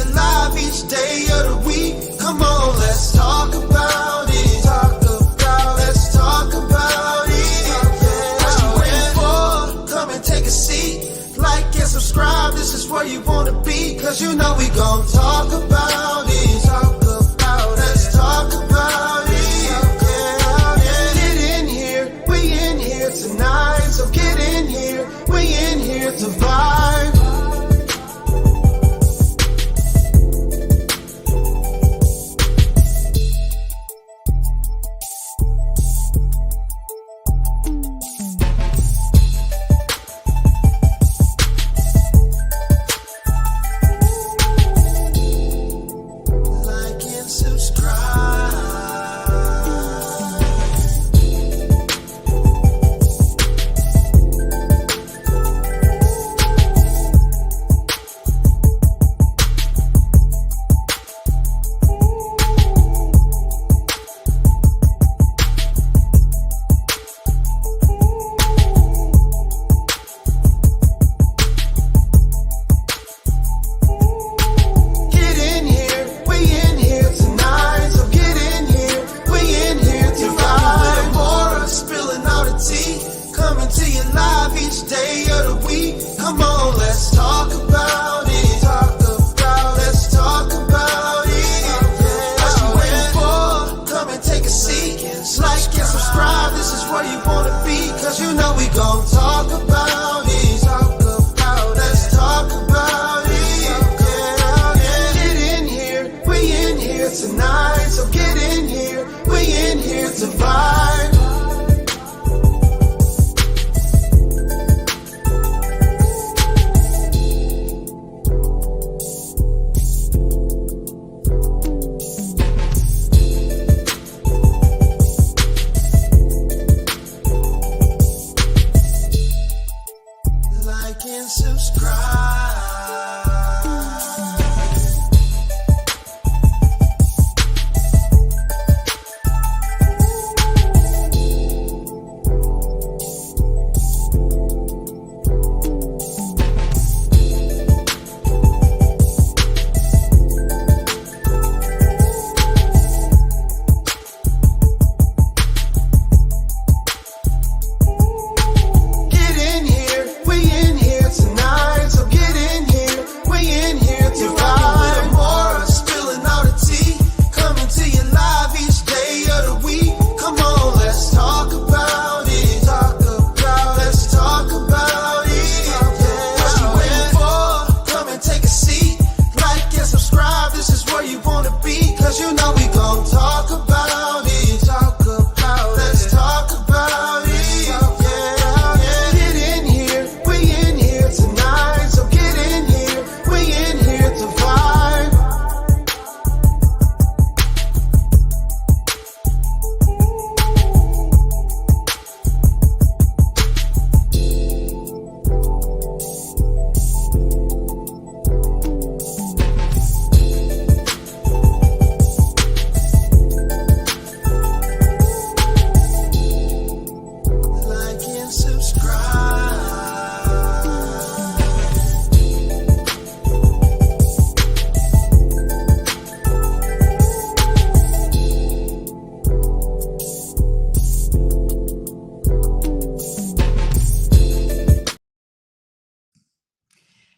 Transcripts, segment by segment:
you live each day of the week. Come on, let's talk about it. Let's talk about it. What you waiting for? Come and take a seat. Like and subscribe, this is where you wanna be. Cause you know we gon' talk about it. Let's talk about it. Get in here, we in here tonight. So get in here, we in here to vibe.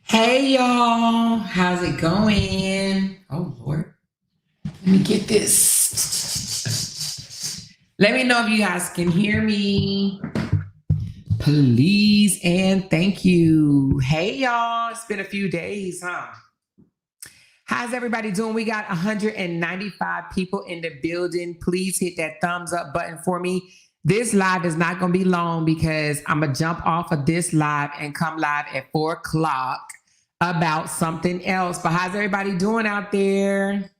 Hey y'all, how's it going? Oh Lord, let me get this. Let me know if you guys can hear me, please, and thank you. Hey y'all, it's been a few days, huh? How's everybody doing? We got 195 people in the building. Please hit that thumbs up button for me. This live is not going to be long because I'm going to jump off of this live and come live at 4 o'clock about something else. But how's everybody doing out there?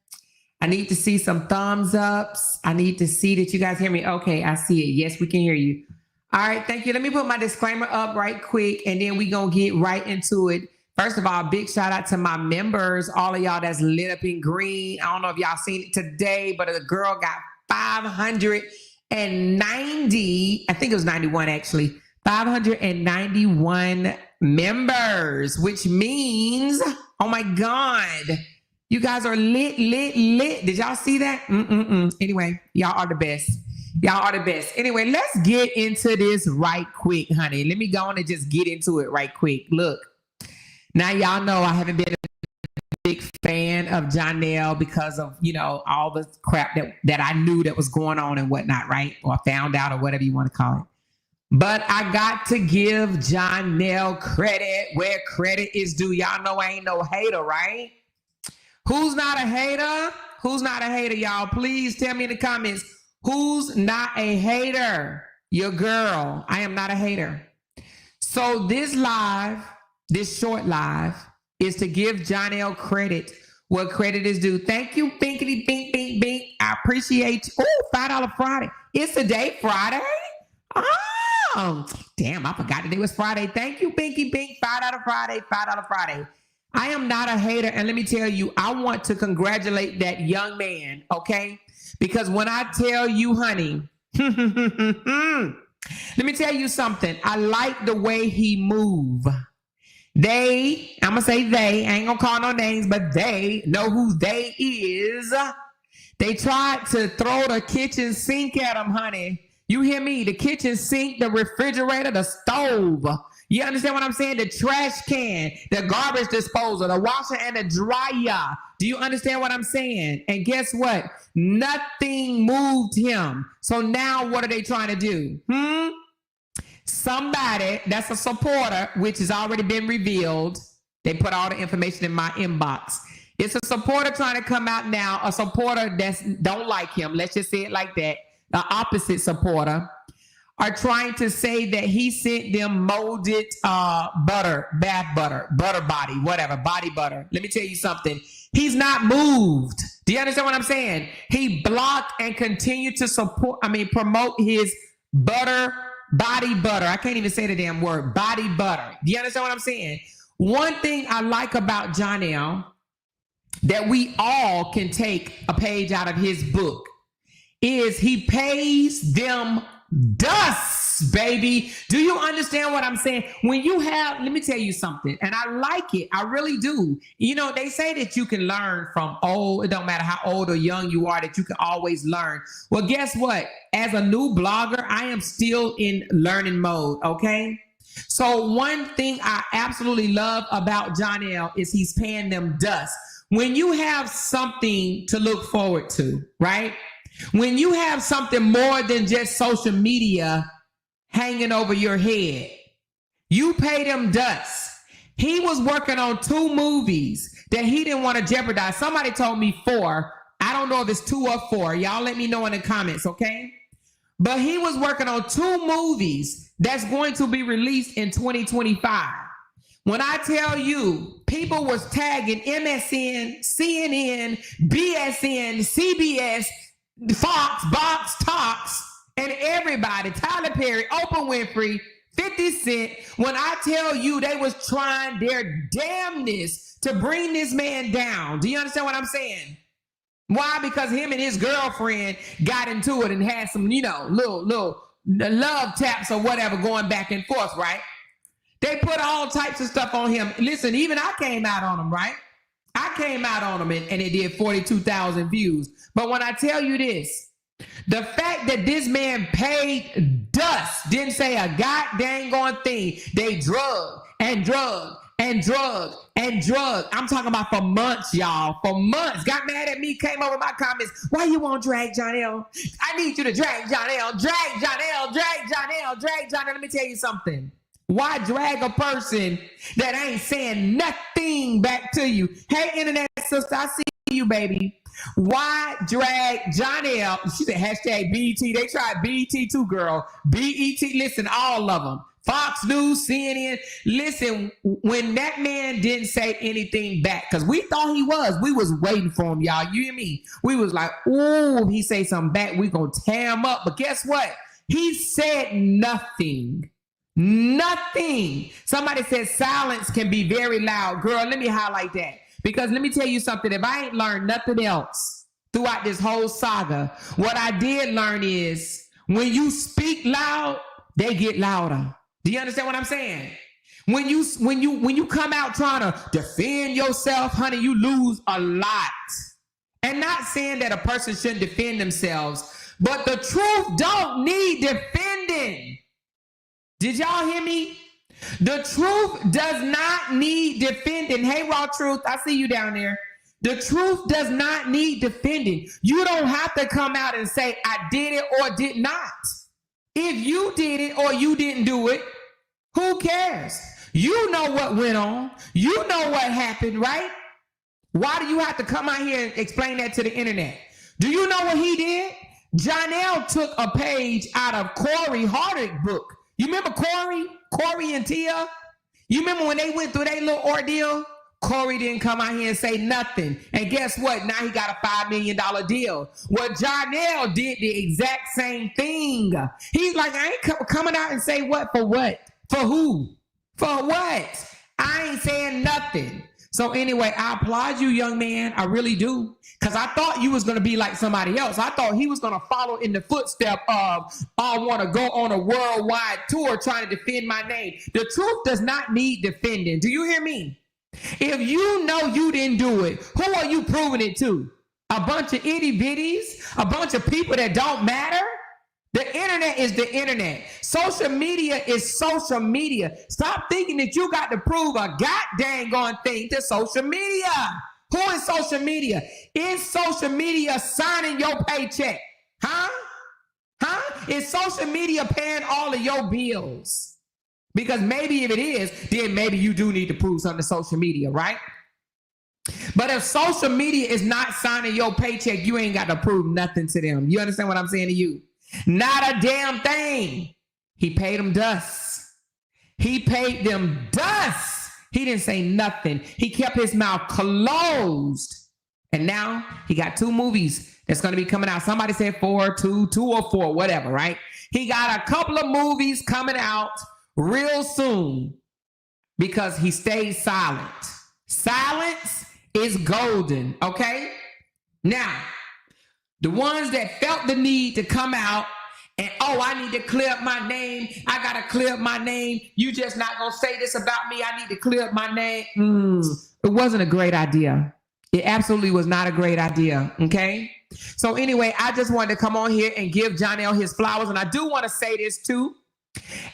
I need to see some thumbs ups. I need to see that you guys hear me. Okay, I see it. Yes, we can hear you. All right, thank you. Let me put my disclaimer up right quick, and then we're going to get right into it. First of all, big shout out to my members, all of y'all that's lit up in green. I don't know if y'all seen it today, but a girl got 590, I think it was 91 actually, 591 members, which means, oh my God, You guys are lit, lit, lit. Did y'all see that? Anyway, y'all are the best. Y'all are the best. Anyway, let's get into this right quick, honey. Let me go on and just get into it right quick. Look, now y'all know I haven't been a big fan of Johnell because of, all the crap that I knew that was going on and whatnot, right? Or found out or whatever you want to call it. But I got to give Johnell credit where credit is due. Y'all know I ain't no hater, right? Who's not a hater? Who's not a hater, y'all? Please tell me in the comments. Who's not a hater? Your girl. I am not a hater. So this short live, is to give Johnell credit where credit is due. Thank you, Binkity Bink Bink Bink. I appreciate you. Oh, $5 Friday. It's the day Friday. Oh, damn, I forgot that it was Friday. Thank you, Binky Bink. $5 Friday, $5 Friday. I am not a hater, and let me tell you, I want to congratulate that young man, okay? Because when I tell you, honey, let me tell you something. I like the way he move. I'm going to say they, I ain't going to call no names, but they know who they is. They tried to throw the kitchen sink at him, honey. You hear me? The kitchen sink, the refrigerator, the stove. You understand what I'm saying? The trash can, the garbage disposal, the washer and the dryer. Do you understand what I'm saying? And guess what? Nothing moved him. So now what are they trying to do? Somebody that's a supporter, which has already been revealed. They put all the information in my inbox. It's a supporter trying to come out now, a supporter that don't like him. Let's just say it like that. The opposite supporter are trying to say that he sent them molded butter, bath butter, butter body, whatever, body butter. Let me tell you something. He's not moved. Do you understand what I'm saying? He blocked and continued to promote his body butter. I can't even say the damn word, body butter. Do you understand what I'm saying? One thing I like about Johnell that we all can take a page out of his book is he pays them dust, baby. Do you understand what I'm saying? When you have, let me tell you something, and I like it. I really do. They say that you can learn from old. It don't matter how old or young you are, that you can always learn. Well, guess what? As a new blogger, I am still in learning mode, okay? So one thing I absolutely love about Johnell is he's paying them dust. When you have something to look forward to, right? When you have something more than just social media hanging over your head, you pay them dust. He was working on 2 movies that he didn't want to jeopardize. Somebody told me 4. I don't know if it's 2 or 4. Y'all let me know in the comments, okay? But he was working on 2 movies that's going to be released in 2025. When I tell you, people was tagging MSN, CNN, BSN, CBS, Fox, Box, Talks, and everybody, Tyler Perry, Oprah Winfrey, 50 Cent, when I tell you they was trying their damnness to bring this man down. Do you understand what I'm saying? Why? Because him and his girlfriend got into it and had some, little love taps or whatever going back and forth, right? They put all types of stuff on him. Listen, even I came out on him, right? I came out on him and it did 42,000 views. But when I tell you this, the fact that this man paid dust, didn't say a goddamn thing. They drug and drug and drug and drug. I'm talking about for months, y'all. For months. Got mad at me, came over my comments. Why you won't drag Johnell? I need you to drag Johnell. Drag Johnell. Drag Johnell. Drag Johnell. Let me tell you something. Why drag a person that ain't saying nothing back to you? Hey, internet sister, I see you, baby. Why drag Johnell? She said hashtag BET. They tried BET too, girl. BET, listen, all of them. Fox News, CNN. Listen, when that man didn't say anything back, because we thought he was waiting for him, y'all. You hear me? We was like, ooh, he say something back, we gonna tear him up. But guess what? He said nothing. Nothing. Somebody said silence can be very loud. Girl, let me highlight that. Because let me tell you something. If I ain't learned nothing else throughout this whole saga, what I did learn is when you speak loud, they get louder. Do you understand what I'm saying? When you come out trying to defend yourself, honey, you lose a lot. And not saying that a person shouldn't defend themselves, but the truth don't need defending. Did y'all hear me? The truth does not need defending. Hey, Raw Truth, I see you down there. The truth does not need defending. You don't have to come out and say, I did it or did not. If you did it or you didn't do it, who cares? You know what went on. You know what happened, right? Why do you have to come out here and explain that to the internet? Do you know what he did? Johnell took a page out of Corey Hardwick's book. You remember Corey and Tia? You remember when they went through their little ordeal? Corey didn't come out here and say nothing. And guess what? Now he got a $5 million deal. Well, Johnell did the exact same thing. He's like, I ain't coming out and say what for what? For who? For what? I ain't saying nothing. So anyway, I applaud you, young man. I really do. Because I thought you was going to be like somebody else. I thought he was going to follow in the footstep of, I want to go on a worldwide tour trying to defend my name. The truth does not need defending. Do you hear me? If you know you didn't do it, who are you proving it to? A bunch of itty bitties? A bunch of people that don't matter? The internet is the internet. Social media is social media. Stop thinking that you got to prove a goddamn thing to social media. Who is social media? Is social media signing your paycheck? Huh? Is social media paying all of your bills? Because maybe if it is, then maybe you do need to prove something to social media, right? But if social media is not signing your paycheck, you ain't got to prove nothing to them. You understand what I'm saying to you? Not a damn thing. He paid them dust. He paid them dust. He didn't say nothing. He kept his mouth closed. And now he got 2 movies that's going to be coming out. Somebody said 4, 2 or 4, whatever, right? He got a couple of movies coming out real soon because he stayed silent. Silence is golden, okay? Now, the ones that felt the need to come out and, I need to clear up my name. I got to clear up my name. You just not going to say this about me. I need to clear up my name. It wasn't a great idea. It absolutely was not a great idea, okay? So anyway, I just wanted to come on here and give Johnell his flowers. And I do want to say this too.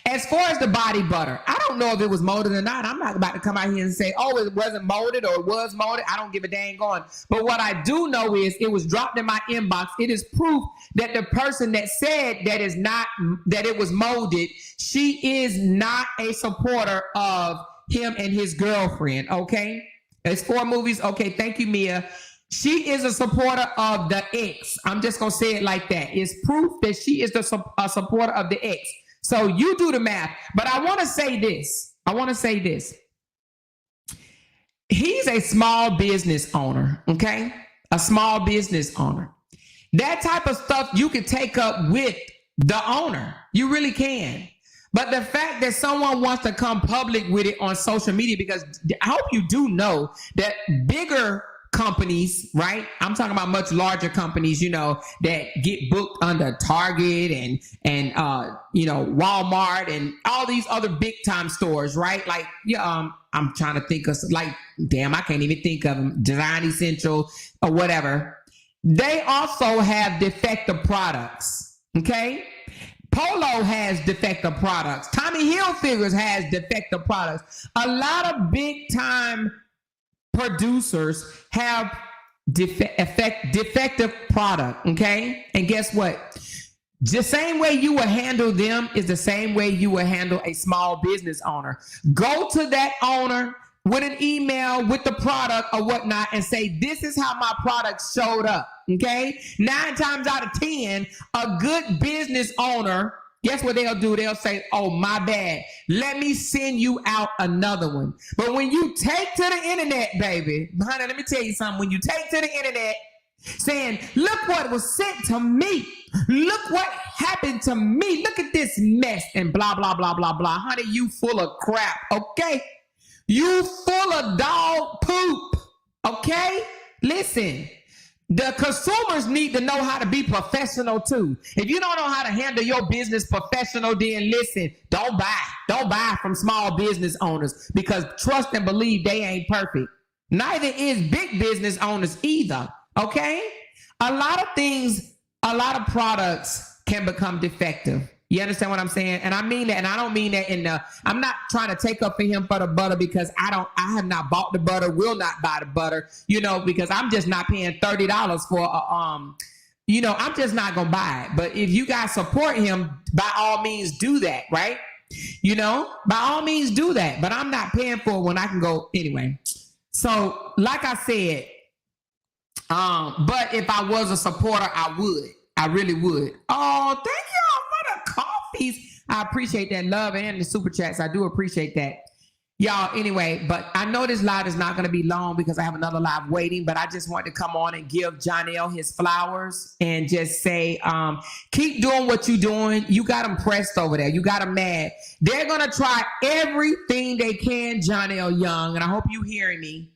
As far as the body butter, I don't know if it was molded or not. I'm not about to come out here and say, it wasn't molded or it was molded. I don't give a dang on. But what I do know is it was dropped in my inbox. It is proof that the person that said that it was molded, she is not a supporter of him and his girlfriend, okay? It's 4 movies. Okay, thank you, Mia. She is a supporter of the ex. I'm just going to say it like that. It's proof that she is a supporter of the ex. So you do the math. But I want to say this. He's a small business owner, okay? A small business owner. That type of stuff you can take up with the owner. You really can. But the fact that someone wants to come public with it on social media, because I hope you do know that bigger companies, right? I'm talking about much larger companies, that get booked under Target and Walmart and all these other big time stores, right? Like, I'm trying to think of I can't even think of them. Design Essential or whatever. They also have defective products, okay? Polo has defective products. Tommy Hilfiger has defective products. A lot of big time producers have defective product, okay? And guess what? The same way you will handle them is the same way you will handle a small business owner. Go to that owner with an email with the product or whatnot and say, this is how my product showed up, okay? 9 times out of 10, a good business owner, guess what they'll do? They'll say, oh, my bad. Let me send you out another one. But when you take to the internet, baby, honey, let me tell you something. When you take to the internet saying, look what was sent to me. Look what happened to me. Look at this mess and blah, blah, blah, blah, blah. Honey, you full of crap, okay? You full of dog poop, okay? Listen. The consumers need to know how to be professional too. If you don't know how to handle your business professional, then listen, don't buy. Don't buy from small business owners, because trust and believe they ain't perfect. Neither is big business owners either, okay? A lot of things, a lot of products can become defective. You understand what I'm saying? And I mean that, and I don't mean that I'm not trying to take up for him for the butter, because I have not bought the butter, will not buy the butter, because I'm just not paying $30 for I'm just not going to buy it. But if you guys support him, by all means do that, right? By all means do that. But I'm not paying for it when I can go anyway. So like I said, but if I was a supporter, I would. I really would. Oh, thank y'all for the coffees. I appreciate that love and the super chats. I do appreciate that. Y'all, anyway, but I know this live is not going to be long because I have another live waiting, but I just want to come on and give Johnell his flowers and just say, keep doing what you're doing. You got them pressed over there. You got them mad. They're going to try everything they can, Johnell Young, and I hope you hearing me.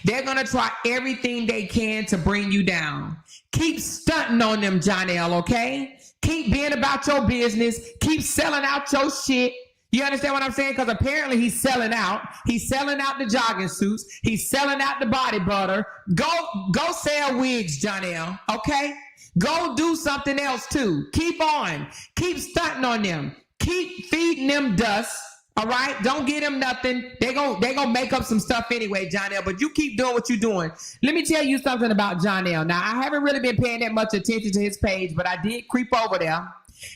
They're going to try everything they can to bring you down. Keep stunting on them, Johnell, okay? Keep being about your business. Keep selling out your shit. You understand what I'm saying? Because apparently he's selling out. He's selling out the jogging suits. He's selling out the body butter. Go sell wigs, Johnell, okay? Go do something else too. Keep on. Keep stunting on them. Keep feeding them dust. All right, don't get them nothing. They gonna make up some stuff anyway, Johnell. But you keep doing what you're doing. Let me tell you something about Johnell. Now, I haven't really been paying that much attention to his page, but I did creep over there.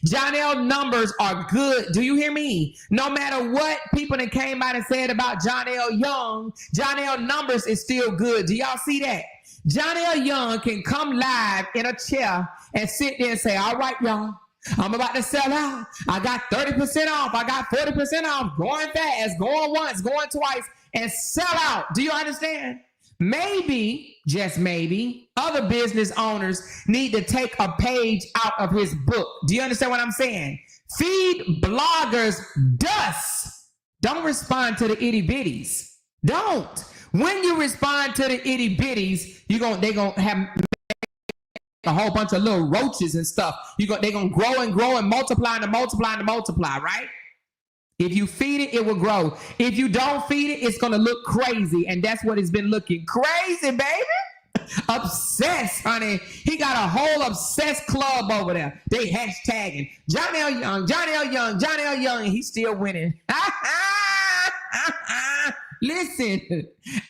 Johnell numbers are good. Do you hear me? No matter what people that came out and said about Johnell Young, Johnell numbers is still good. Do y'all see that? Johnell Young can come live in a chair and sit there and say, all right, y'all, I'm about to sell out. I got 30% off. I got 40% off. Going fast, going once, going twice, and sell out. Do you understand? Maybe, just maybe, other business owners need to take a page out of his book. Do you understand what I'm saying? Feed bloggers dust. Don't respond to the itty bitties. Don't. When you respond to the itty bitties, they're gonna have a whole bunch of little roaches and stuff. They're gonna grow and grow and multiply and multiply and multiply, right? If you feed it, it will grow. If you don't feed it, it's gonna look crazy, and that's what it's been looking crazy, baby. Obsessed, honey. He got a whole obsessed club over there. They hashtagging Johnell Young, Johnell Young, Johnell Young, and he's still winning. Listen,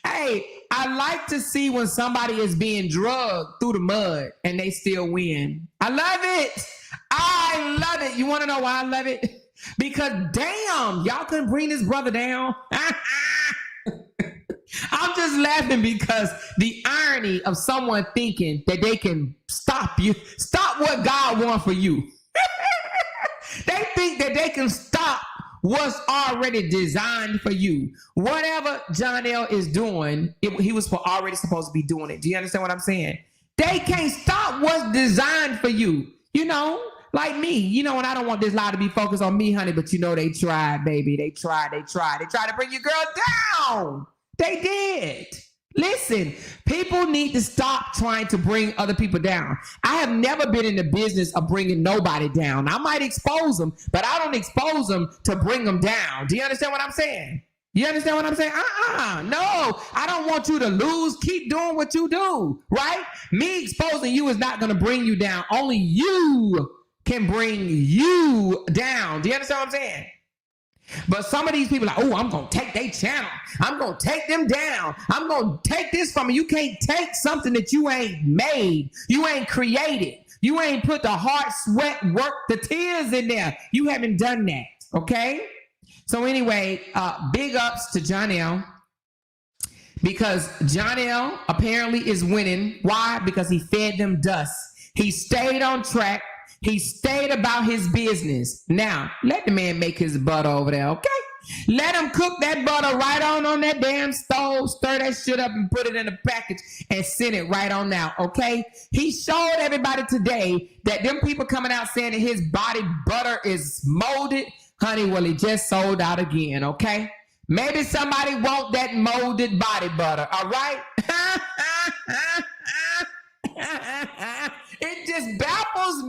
hey, I like to see when somebody is being drugged through the mud and they still win. I love it. I love it. You want to know why I love it? Because damn, y'all couldn't bring this brother down. I'm just laughing because the irony of someone thinking that they can stop you, stop what God wants for you. They think that they can stop what's already designed for you. Whatever Johnell is doing, he was already supposed to be doing it. Do you understand what I'm saying? They can't stop what's designed for you. Like me, and I don't want this lie to be focused on me, honey, but they tried, baby. They tried. They tried to bring your girl down. They did. Listen, people need to stop trying to bring other people down. I have never been in the business of bringing nobody down. I might expose them, but I don't expose them to bring them down. Do you understand what I'm saying? You understand what I'm saying? No, I don't want you to lose. Keep doing what you do, right? Me exposing you is not going to bring you down. Only you can bring you down. Do you understand what I'm saying? But some of these people are like, oh, I'm going to take their channel. I'm going to take them down. I'm going to take this from you. You can't take something that you ain't made. You ain't created. You ain't put the heart, sweat, work, the tears in there. You haven't done that, okay? So anyway, big ups to Johnell, because Johnell apparently is winning. Why? Because he fed them dust. He stayed on track. He stayed about his business. Now, let the man make his butter over there, okay? Let him cook that butter right on that damn stove, stir that shit up and put it in a package and send it right on out, okay? He showed everybody today that them people coming out saying that his body butter is molded. Honey, well, he just sold out again, okay? Maybe somebody want that molded body butter, all right?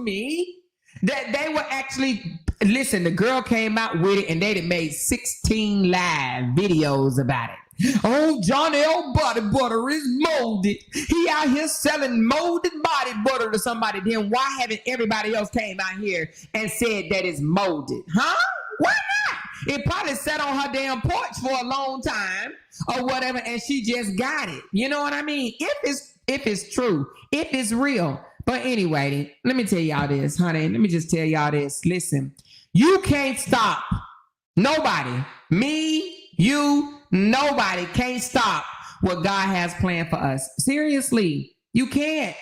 me that they were actually, listen, the girl came out with it and they had made 16 live videos about it. Oh, Johnell body butter is molded. He out here selling molded body butter to somebody. Then why haven't everybody else came out here and said that it's molded? Huh? Why not? It probably sat on her damn porch for a long time or whatever, and she just got it. You know what I mean? If it's true, if it's real. But anyway, let me tell y'all this, honey. Let me just tell y'all this. Listen, you can't stop. Nobody, me, you, nobody can't stop what God has planned for us. Seriously, you can't.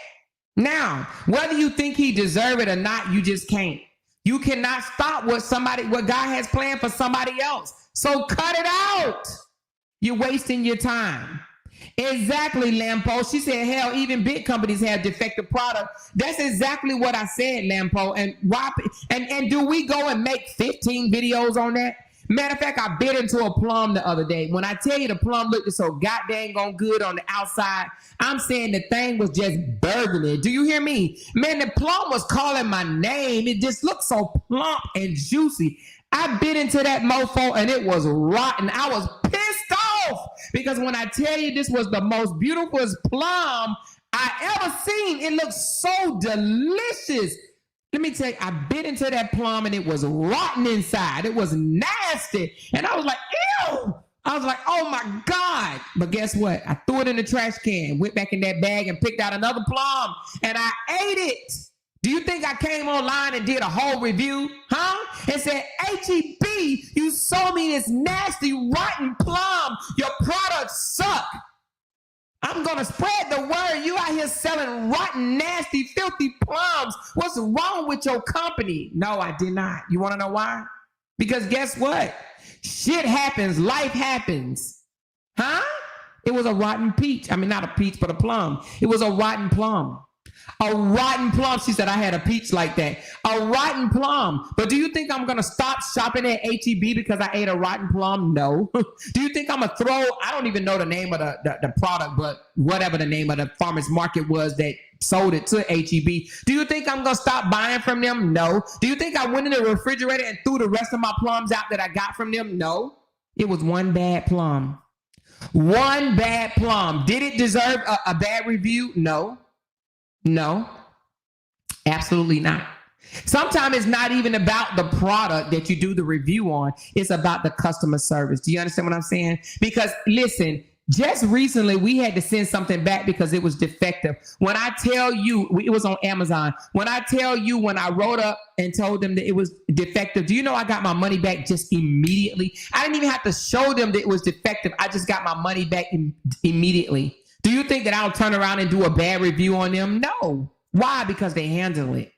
Now, whether you think he deserve it or not, you just can't. You cannot stop what God has planned for somebody else. So cut it out. You're wasting your time. Exactly, Lampo. She said, hell, even big companies have defective product. That's exactly what I said, Lampo. And why? And do we go and make 15 videos on that? Matter of fact, I bit into a plum the other day. When I tell you the plum looked so goddamn good on the outside, I'm saying the thing was just burgundy. Do you hear me? Man, the plum was calling my name. It just looked so plump and juicy. I bit into that mofo and it was rotten. I was pissed off because when I tell you this was the most beautiful plum I ever seen, it looked so delicious. Let me tell you, I bit into that plum and it was rotten inside. It was nasty. And I was like, ew. I was like, oh my God. But guess what? I threw it in the trash can, went back in that bag and picked out another plum and I ate it. Do you think I came online and did a whole review? Huh? And said, HEB, you sold me this nasty, rotten plum. Your products suck. I'm going to spread the word. You out here selling rotten, nasty, filthy plums. What's wrong with your company? No, I did not. You want to know why? Because guess what? Shit happens. Life happens. Huh? It was a rotten peach. I mean, not a peach, but a plum. It was a rotten plum. A rotten plum. She said, I had a peach like that. A rotten plum. But do you think I'm going to stop shopping at HEB because I ate a rotten plum? No. Do you think I'm going to throw, I don't even know the name of the product, but whatever the name of the farmer's market was that sold it to HEB. Do you think I'm going to stop buying from them? No. Do you think I went in the refrigerator and threw the rest of my plums out that I got from them? No. It was one bad plum. One bad plum. Did it deserve a bad review? No. No, absolutely not. Sometimes it's not even about the product that you do the review on. It's about the customer service. Do you understand what I'm saying? Because listen, just recently we had to send something back because it was defective. When I tell you, it was on Amazon. When I tell you, when I wrote up and told them that it was defective, do you know I got my money back just immediately? I didn't even have to show them that it was defective. I just got my money back immediately. Do you think that I'll turn around and do a bad review on them? No. Why? Because they handled it.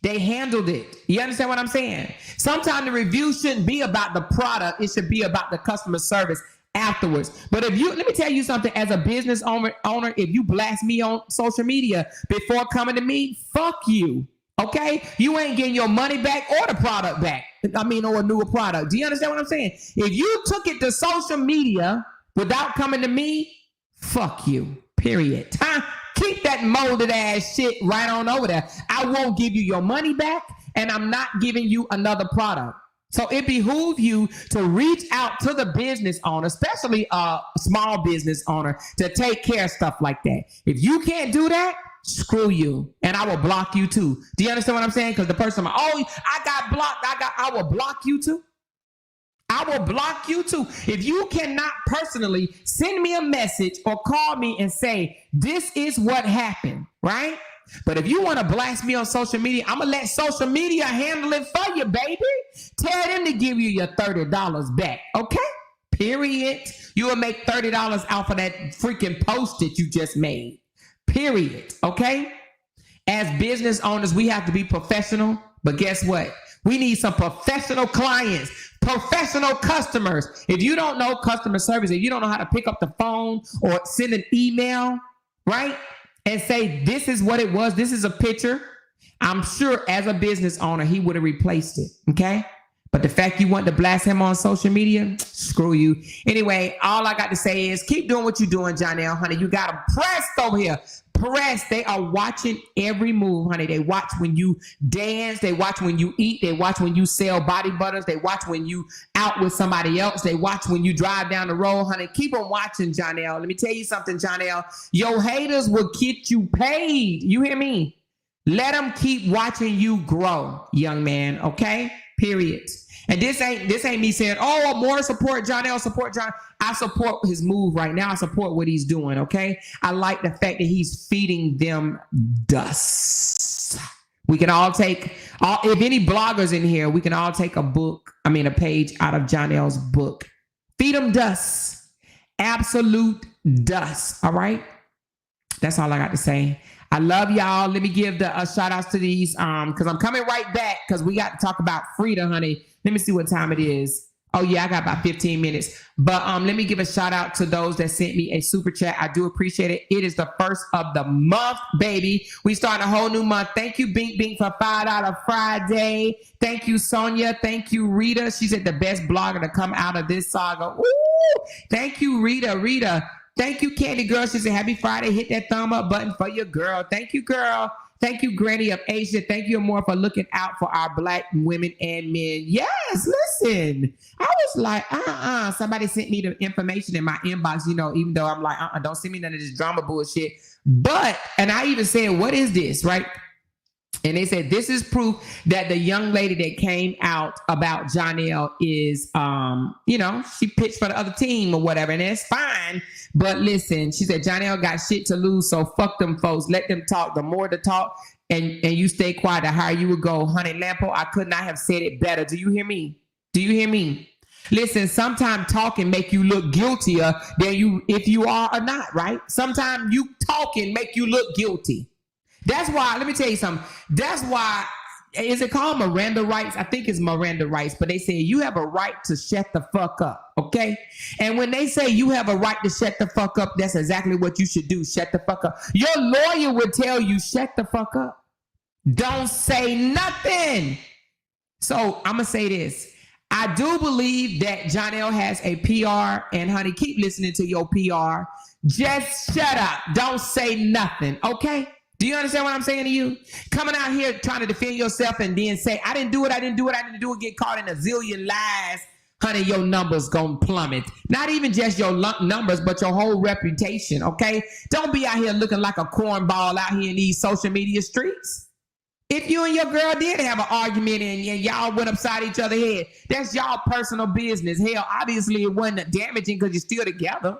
They handled it. You understand what I'm saying? Sometimes the review shouldn't be about the product. It should be about the customer service afterwards. But let me tell you something, as a business owner, if you blast me on social media before coming to me, fuck you. Okay? You ain't getting your money back or the product back. Or a newer product. Do you understand what I'm saying? If you took it to social media without coming to me, fuck you, period. Keep that molded ass shit right on over there. I won't give you your money back, and I'm not giving you another product. So it behooves you to reach out to the business owner, especially a small business owner, to take care of stuff like that. If you can't do that, screw you, and I will block you too. Do you understand what I'm saying? Because the person, I got blocked. I will block you too. I will block you too. If you cannot personally send me a message or call me and say, this is what happened, right? But if you want to blast me on social media, I'm going to let social media handle it for you, baby. Tell them to give you your $30 back, okay? Period. You will make $30 off of that freaking post that you just made. Period, okay? As business owners, we have to be professional, but guess what? We need some professional clients, professional customers. If you don't know customer service, if you don't know how to pick up the phone or send an email, right, and say, this is what it was, this is a picture, I'm sure as a business owner, he would have replaced it, okay? But the fact you want to blast him on social media, screw you. Anyway, all I got to say is keep doing what you're doing, Johnell, honey. You got him pressed over here. press. They are watching every move, honey. They watch when you dance. They watch when you eat. They watch when you sell body butters. They watch when you out with somebody else. They watch when you drive down the road, honey. Keep on watching, Johnell. Let me tell you something, Johnell. Your haters will get you paid. You hear me? Let them keep watching you grow, young man. Okay? Period. And this ain't me saying, oh, more support Johnell, support John. I support his move right now. I support what he's doing, okay? I like the fact that he's feeding them dust. We can all take, if any bloggers in here, we can all take a page out of Johnell's book. Feed them dust. Absolute dust, all right? That's all I got to say. I love y'all. Let me give the shout outs to these because I'm coming right back because we got to talk about Frida, honey. Let me see what time it is. Oh, yeah, I got about 15 minutes. But let me give a shout out to those that sent me a super chat. I do appreciate it. It is the first of the month, baby. We start a whole new month. Thank you, Bink Bink, for $5 Friday. Thank you, Sonia. Thank you, Rita. She's the best blogger to come out of this saga. Ooh, thank you, Rita. Thank you, Candy Girl. She said, happy Friday. Hit that thumb up button for your girl. Thank you, girl. Thank you, Granny of Asia. Thank you more for looking out for our Black women and men. Yes, listen. I was like, somebody sent me the information in my inbox, even though I'm like, don't send me none of this drama bullshit. And I even said, what is this, right? And they said, this is proof that the young lady that came out about Johnell is, she pitched for the other team or whatever, and that's fine. But listen, she said, Johnell got shit to lose, so fuck them folks. Let them talk. The more to talk and you stay quiet, the higher you would go. Honey Lampo, I could not have said it better. Do you hear me? Listen, sometimes talking make you look guiltier than if you are or not, right? Sometimes you talking make you look guilty. That's why, let me tell you something. That's why, is it called Miranda rights? I think it's Miranda rights, but they say you have a right to shut the fuck up, okay? And when they say you have a right to shut the fuck up, that's exactly what you should do, shut the fuck up. Your lawyer would tell you, shut the fuck up. Don't say nothing. So I'm going to say this. I do believe that Johnell has a PR, and honey, keep listening to your PR. Just shut up. Don't say nothing, okay? Do you understand what I'm saying to you? Coming out here trying to defend yourself and then say, I didn't do it, get caught in a zillion lies, honey, your numbers gonna plummet. Not even just your numbers, but your whole reputation, okay? Don't be out here looking like a cornball out here in these social media streets. If you and your girl did have an argument and y'all went upside each other's head, that's y'all personal business. Hell, obviously it wasn't damaging because you're still together.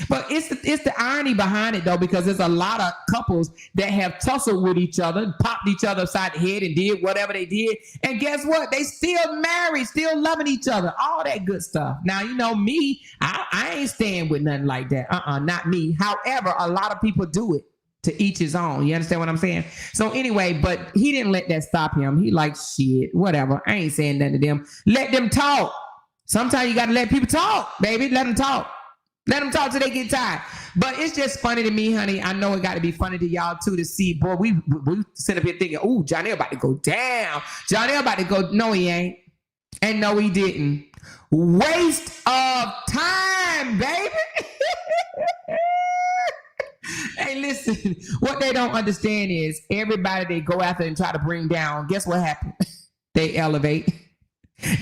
But it's the irony behind it, though, because there's a lot of couples that have tussled with each other, popped each other upside the head and did whatever they did. And guess what? They still married, still loving each other, all that good stuff. Now, me, I ain't staying with nothing like that. Not me. However, a lot of people do it. To each his own. You understand what I'm saying? So anyway, but he didn't let that stop him. He like, shit, whatever. I ain't saying nothing to them. Let them talk. Sometimes you got to let people talk, baby. Let them talk. Let them talk till they get tired. But it's just funny to me, honey. I know it got to be funny to y'all, too, to see. Boy, we sit up here thinking, ooh, Johnell about to go down. Johnell about to go. No, he ain't. And no, he didn't. Waste of time, baby. Hey, listen. What they don't understand is everybody they go after and try to bring down, guess what happened? They elevate.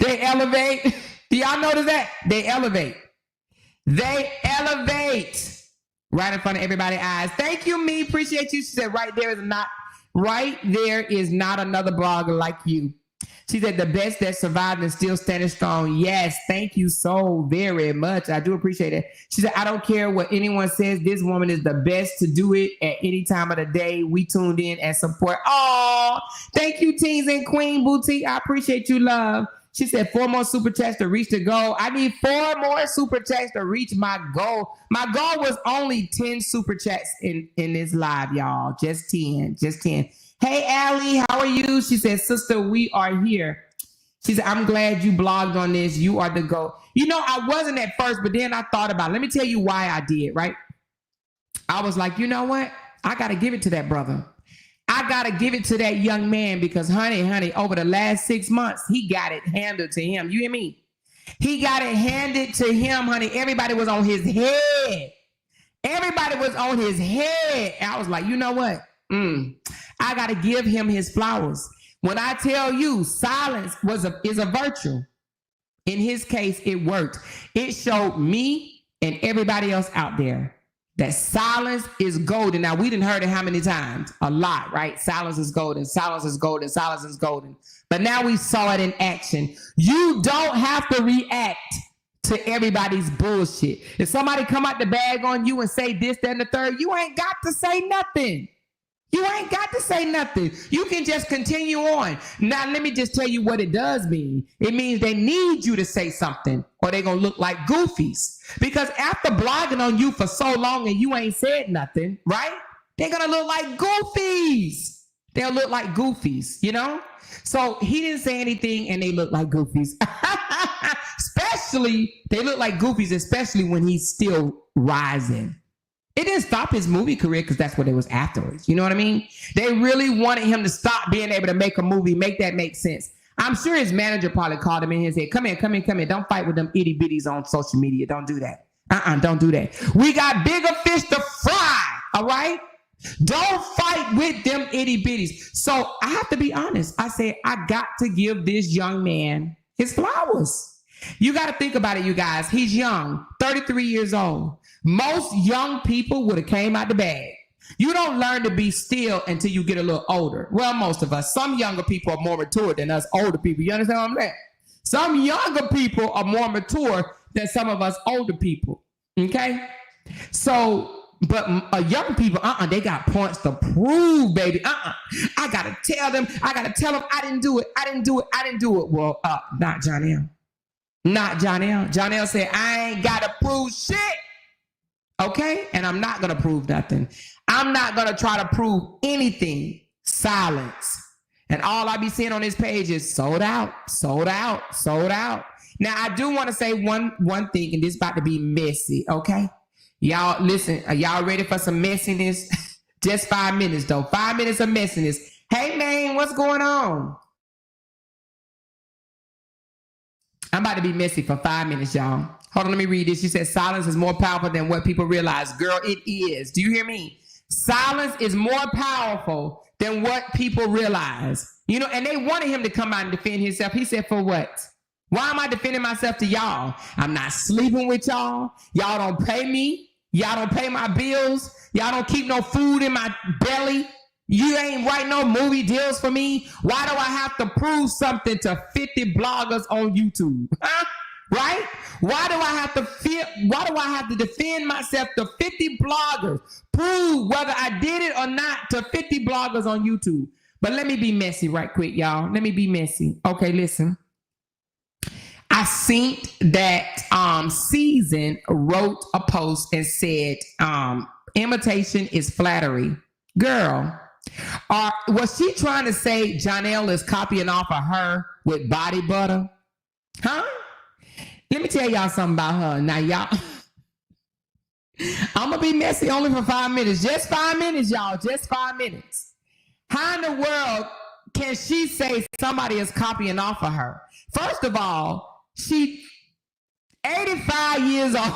They elevate. Do y'all notice that? They elevate. They elevate right in front of everybody's eyes. Thank you, me. Appreciate you. She said, right there is not another blogger like you. She said, the best that survived and still standing strong. Yes, thank you so very much. I do appreciate it. She said, I don't care what anyone says. This woman is the best to do it at any time of the day. We tuned in and support. Oh, thank you, Teens and Queen Boutique. I appreciate you, love. She said 4 more super chats to reach the goal. I need 4 more super chats to reach my goal. My goal was only 10 super chats in this live, y'all. Just 10. Hey, Allie, how are you? She said, sister, we are here. She said, I'm glad you blogged on this. You are the GOAT. I wasn't at first, but then I thought about it. Let me tell you why I did, right? I was like, you know what? I got to give it to that brother. I got to give it to that young man because, honey, over the last 6 months, he got it handed to him. You hear me? He got it handed to him, honey. Everybody was on his head. Everybody was on his head. I was like, you know what? I got to give him his flowers. When I tell you silence is a virtue, in his case, it worked. It showed me and everybody else out there that silence is golden. Now, we didn't heard it how many times? A lot, right? Silence is golden, silence is golden, silence is golden. But now we saw it in action. You don't have to react to everybody's bullshit. If somebody come out the bag on you and say this, that, and the third, you ain't got to say nothing. You ain't got to say nothing. You can just continue on. Now, let me just tell you what it does mean. It means they need you to say something or they're going to look like goofies. Because after blogging on you for so long and you ain't said nothing, right? They're going to look like goofies. They'll look like goofies, you know? So he didn't say anything and they look like goofies. They look like goofies, especially when he's still rising. It didn't stop his movie career because that's what it was afterwards. You know what I mean? They really wanted him to stop being able to make a movie, make that make sense. I'm sure his manager probably called him in and said, come here. Don't fight with them itty bitties on social media. Don't do that. Don't do that. We got bigger fish to fry, all right? Don't fight with them itty bitties. So I have to be honest. I said, I got to give this young man his flowers. You got to think about it, you guys. He's young, 33 years old. Most young people would have came out the bag. You don't learn to be still until you get a little older. Well, most of us. Some younger people are more mature than us older people. You understand what I'm saying? Some younger people are more mature than some of us older people. Okay? So, but young people, they got points to prove, baby. I got to tell them I didn't do it. Well, not Johnell. Not Johnell. Johnell said, I ain't got to prove shit. Okay? And I'm not going to prove nothing. I'm not going to try to prove anything. Silence. And all I be seeing on this page is sold out. Now, I do want to say one thing, and this is about to be messy, okay? Y'all, listen, are y'all ready for some messiness? Just 5 minutes, though. 5 minutes of messiness. Hey, man, what's going on? I'm about to be messy for 5 minutes, y'all. Hold on, let me read this. She said, silence is more powerful than what people realize. Girl, it is. Do you hear me? Silence is more powerful than what people realize. You know, and they wanted him to come out and defend himself. He said, for what? Why am I defending myself to y'all? I'm not sleeping with y'all. Y'all don't pay me. Y'all don't pay my bills. Y'all don't keep no food in my belly. You ain't writing no movie deals for me. Why do I have to prove something to 50 bloggers on YouTube? Right? Why do I have to defend myself to 50 bloggers? Prove whether I did it or not to 50 bloggers on YouTube. But let me be messy right quick, y'all. Let me be messy. Okay, listen. I seen that Season wrote a post and said, imitation is flattery. Girl, was she trying to say Johnell is copying off of her with body butter? Huh? Let me tell y'all something about her. Now, y'all, I'm going to be messy only for 5 minutes. Just 5 minutes, y'all. Just 5 minutes. How in the world can she say somebody is copying off of her? First of all, she 85 years old.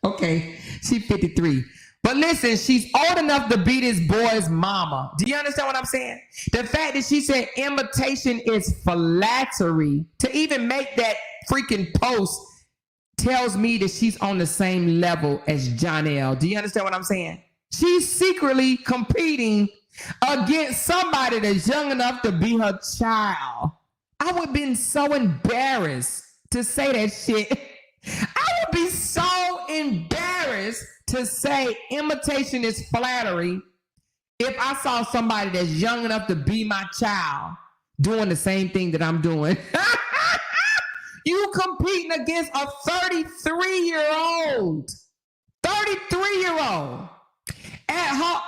Okay, she's 53. But listen, she's old enough to be this boy's mama. Do you understand what I'm saying? The fact that she said imitation is flattery, to even make that freaking post tells me that she's on the same level as Johnell. Do you understand what I'm saying? She's secretly competing against somebody that's young enough to be her child. I would have been so embarrassed to say that shit. I would be so embarrassed to say imitation is flattery if I saw somebody that's young enough to be my child doing the same thing that I'm doing. You competing against a 33-year-old. 33-year-old. At her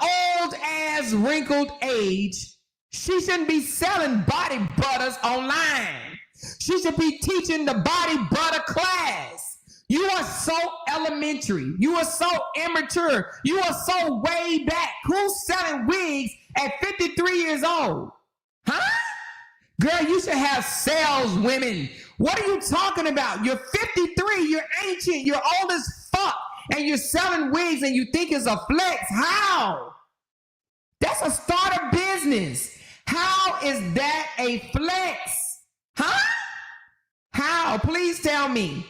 old ass wrinkled age, she shouldn't be selling body butters online. She should be teaching the body butter class. You are so elementary. You are so immature. You are so way back. Who's selling wigs at 53 years old? Huh? Girl, you should have saleswomen. What are you talking about? You're 53. You're ancient. You're old as fuck. and you're selling wigs and you think it's a flex. How? That's a starter business. How is that a flex? Huh? How? Please tell me.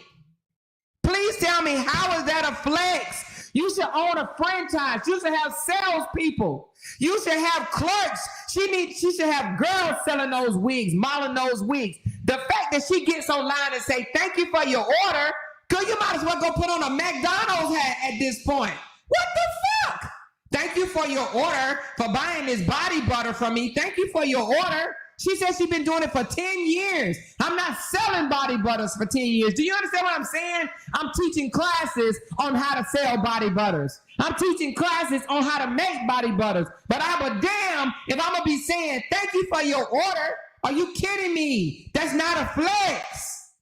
Please tell me, how is that a flex? You should own a franchise. You should have salespeople. You should have clerks. She should have girls selling those wigs, modeling those wigs. The fact that she gets online and say, thank you for your order, girl, you might as well go put on a McDonald's hat at this point. What the fuck? Thank you for your order, for buying this body butter from me. Thank you for your order. She said she's been doing it for 10 years. I'm not selling body butters for 10 years. Do you understand what I'm saying? I'm teaching classes on how to sell body butters. I'm teaching classes on how to make body butters. But I'm a damn if I'm going to be saying, thank you for your order. Are you kidding me? That's not a flex.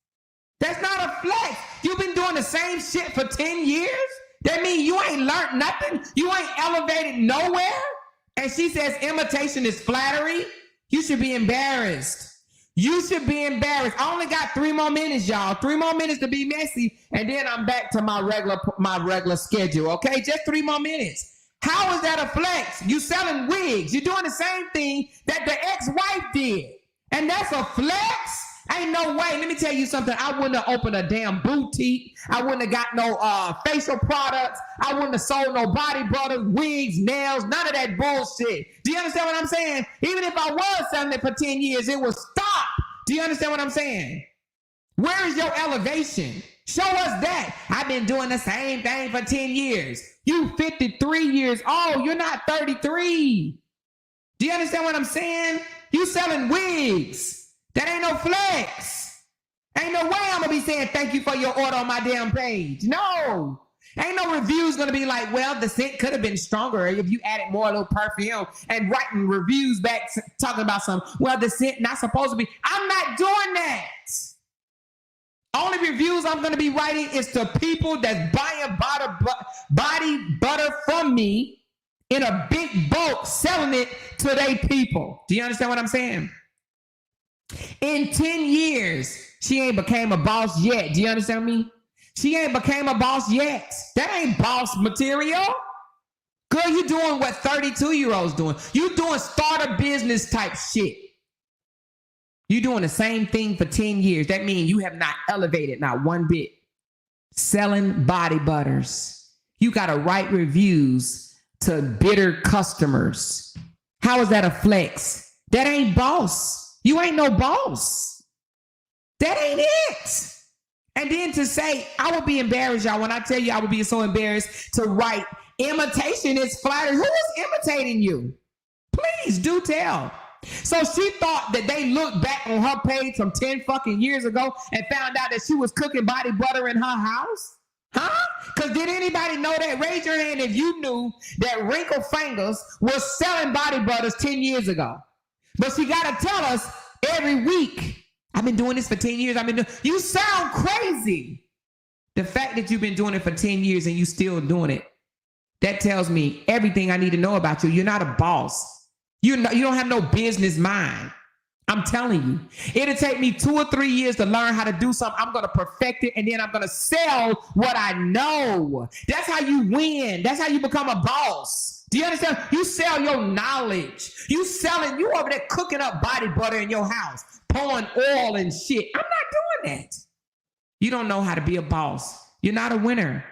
That's not a flex. You've been doing the same shit for 10 years? That means you ain't learned nothing? You ain't elevated nowhere? And she says imitation is flattery? You should be embarrassed. You should be embarrassed. I only got 3 more minutes, y'all. 3 more minutes to be messy, and then I'm back to my regular schedule, okay? Just 3 more minutes. How is that a flex? You selling wigs. You're doing the same thing that the ex-wife did. And that's a flex? Ain't no way. Let me tell you something. I wouldn't have opened a damn boutique. I wouldn't have got no facial products. I wouldn't have sold no body butters, wigs, nails, none of that bullshit. Do you understand what I'm saying? Even if I was selling it for 10 years, it would stop. Do you understand what I'm saying? Where is your elevation? Show us that. I've been doing the same thing for 10 years. You 53 years old. You're not 33. Do you understand what I'm saying? You selling wigs. That ain't no flex. Ain't no way I'm going to be saying thank you for your order on my damn page. No. Ain't no reviews going to be like, well, the scent could have been stronger if you added more little perfume, and writing reviews back talking about well, the scent not supposed to be. I'm not doing that. Only reviews I'm going to be writing is to people that's buying body butter from me in a big bulk, selling it to their people. Do you understand what I'm saying? In 10 years, she ain't became a boss yet. Do you understand me? She ain't became a boss yet. That ain't boss material. Girl, you doing what 32-year-olds doing. You doing starter business type shit. You doing the same thing for 10 years. That means you have not elevated not one bit. Selling body butters. You got to write reviews to bitter customers. How is that a flex? That ain't boss. You ain't no boss. That ain't it. And then to say, I would be embarrassed, y'all, when I tell you I would be so embarrassed to write, imitation is flattery. Who is imitating you? Please do tell. So she thought that they looked back on her page from 10 fucking years ago and found out that she was cooking body butter in her house? Huh? Because did anybody know that? Raise your hand if you knew that Wrinkle Fingers was selling body butters 10 years ago. But she got to tell us every week, I've been doing this for 10 years. You sound crazy. The fact that you've been doing it for 10 years and you still doing it, that tells me everything I need to know about you. You're not a boss. You don't have no business mind. I'm telling you. It'll take me 2 or 3 years to learn how to do something. I'm going to perfect it, and then I'm going to sell what I know. That's how you win. That's how you become a boss. Do you understand? You sell your knowledge. You over there cooking up body butter in your house, pouring oil and shit. I'm not doing that. You don't know how to be a boss. You're not a winner.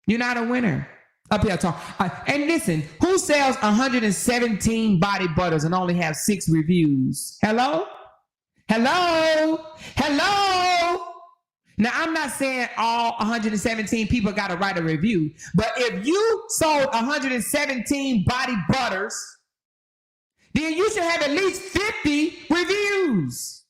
You're not a winner. Up here talk. And listen, who sells 117 body butters and only have 6 reviews? Hello? Hello? Hello? Now, I'm not saying all 117 people got to write a review, but if you sold 117 body butters, then you should have at least 50 reviews.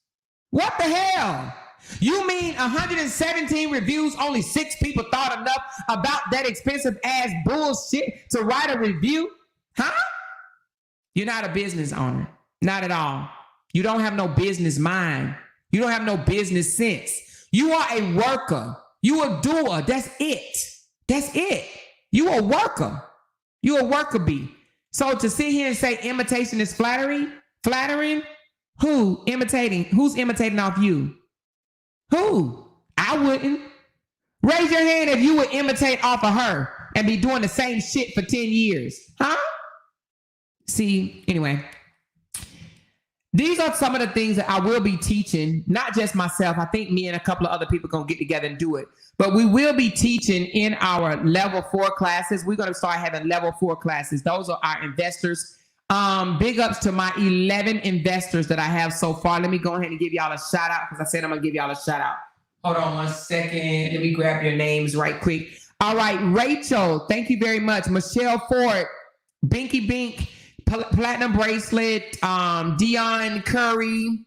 What the hell? You mean 117 reviews, only 6 people thought enough about that expensive ass bullshit to write a review? Huh? You're not a business owner. Not at all. You don't have no business mind. You don't have no business sense. You are a worker. You a doer. That's it. That's it. You a worker. You a worker bee. So to sit here and say imitation is flattering, who imitating? Who's imitating off you? Who? I wouldn't. Raise your hand if you would imitate off of her and be doing the same shit for 10 years. Huh? See, anyway. These are some of the things that I will be teaching, not just myself. I think me and a couple of other people are going to get together and do it. But we will be teaching in our level 4 classes. We're going to start having level 4 classes. Those are our investors. Big ups to my 11 investors that I have so far. Let me go ahead and give y'all a shout out because I said I'm going to give y'all a shout out. Hold on one second. Let me grab your names right quick. All right, Rachel, thank you very much. Michelle Ford, Binky Bink, Platinum Bracelet, Dion Curry,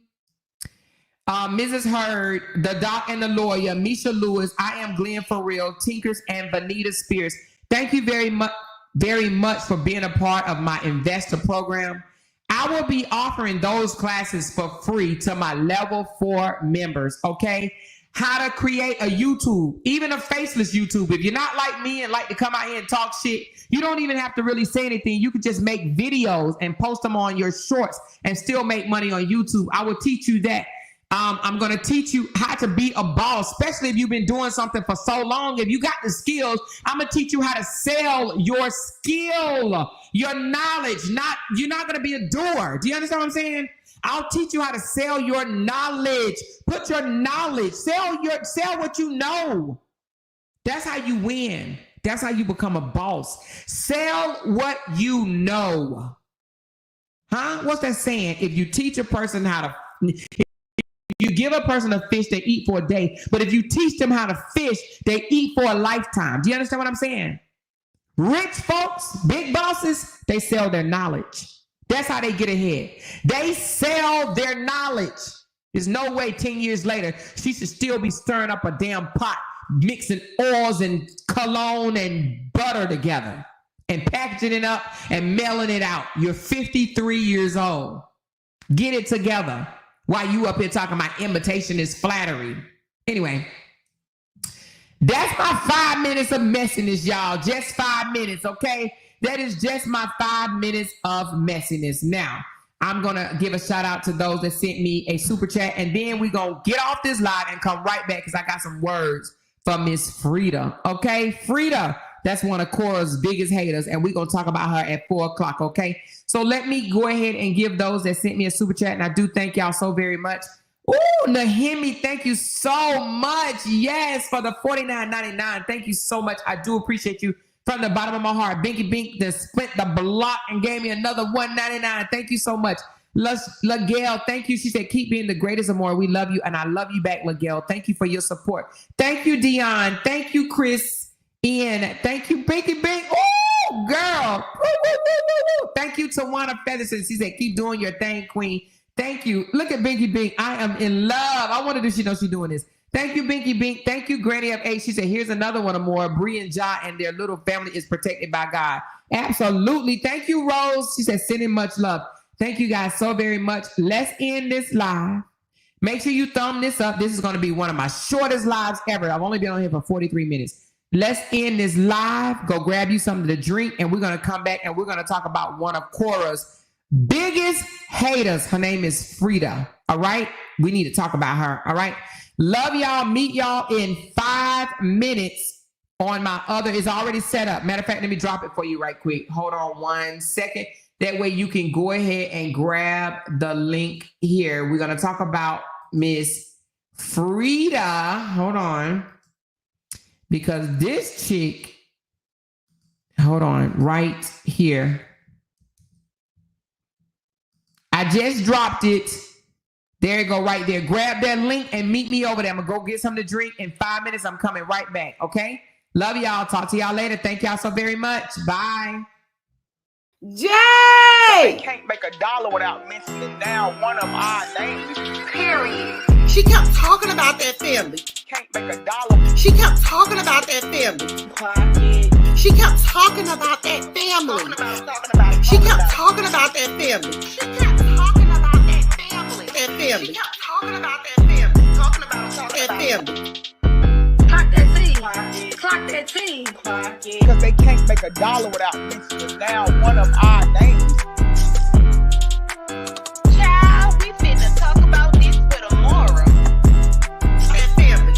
Mrs. Hurd, The Doc and the Lawyer, Misha Lewis, I Am Glenn For Real, Tinkers, and Vanita Spears. Thank you very much for being a part of my investor program. I will be offering those classes for free to my level 4 members, okay? How to create a YouTube, even a faceless YouTube. If you're not like me and like to come out here and talk shit, you don't even have to really say anything. You could just make videos and post them on your shorts and still make money on YouTube. I will teach you that. I'm going to teach you how to be a boss, especially if you've been doing something for so long. If you got the skills, I'm going to teach you how to sell your skill, your knowledge. You're not going to be a doer. Do you understand what I'm saying? I'll teach you how to sell your knowledge. Put your knowledge, sell what you know. That's how you win. That's how you become a boss. Sell what you know. Huh? What's that saying? If you teach a person how to, you give a person a fish, they eat for a day. But if you teach them how to fish, they eat for a lifetime. Do you understand what I'm saying? Rich folks, big bosses, they sell their knowledge. That's how they get ahead. They sell their knowledge. There's no way 10 years later, she should still be stirring up a damn pot, mixing oils and cologne and butter together and packaging it up and mailing it out. You're 53 years old. Get it together while you up here talking about imitation is flattery. Anyway, that's my 5 minutes of messiness, y'all. Just 5 minutes, okay? That is just my 5 minutes of messiness. Now, I'm going to give a shout out to those that sent me a super chat. And then we're going to get off this live and come right back because I got some words from Miss Frida. Okay? Frida, that's one of Cora's biggest haters. And we're going to talk about her at 4 o'clock. Okay? So let me go ahead and give those that sent me a super chat. And I do thank y'all so very much. Ooh, Nahimi, thank you so much. Yes, for the $49.99. Thank you so much. I do appreciate you. From the bottom of my heart, Binky Bink that split the block and gave me another $1.99. Thank you so much. LaGail, thank you. She said, keep being the greatest and more. We love you. And I love you back, LaGail. Thank you for your support. Thank you, Dion. Thank you, Chris. Ian. Thank you, Binky Bink. Oh, girl. Woo, woo, woo, woo, woo. Thank you, Tawana Featherson. She said, keep doing your thing, queen. Thank you. Look at Binky Bink. I am in love. I wonder if she knows she's doing this. Thank you, Binky Bink. Thank you, Granny of 8. She said, here's another one or more. Bree and Ja and their little family is protected by God. Absolutely. Thank you, Rose. She said, sending much love. Thank you guys so very much. Let's end this live. Make sure you thumb this up. This is going to be one of my shortest lives ever. I've only been on here for 43 minutes. Let's end this live. Go grab you something to drink, and we're going to come back, and we're going to talk about one of Cora's biggest haters. Her name is Frida. All right? We need to talk about her. All right? Love y'all. Meet y'all in 5 minutes on my other. It's already set up. Matter of fact, let me drop it for you right quick. Hold on 1 second. That way you can go ahead and grab the link here. We're going to talk about Miss Frida. Hold on. Because this chick, hold on, right here. I just dropped it. There you go, right there. Grab that link and meet me over there. I'm going to go get something to drink. In 5 minutes, I'm coming right back, okay? Love y'all. Talk to y'all later. Thank y'all so very much. Bye. Jay! They can't make $1 without mentioning down one of our names. Period. She kept talking about that family. Can't make $1. She kept talking about that family. She kept talking about that family. She kept talking about that family. She kept talking about that family. That family. She kept talking about that family. Talking about that family. Clock that team. Clock that team. Because they can't make $1 without mentioning down one of our names. Child, we finna talk about this with a moral. That family.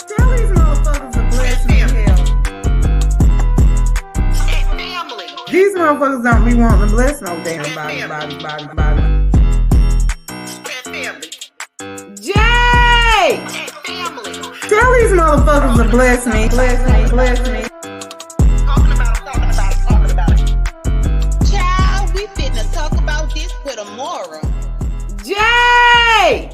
Tell these motherfuckers don't be wanting to bless no damn body. Jay! Tell these motherfuckers to bless me. Talking about it. Child, we finna talk about this with Amora. Jay!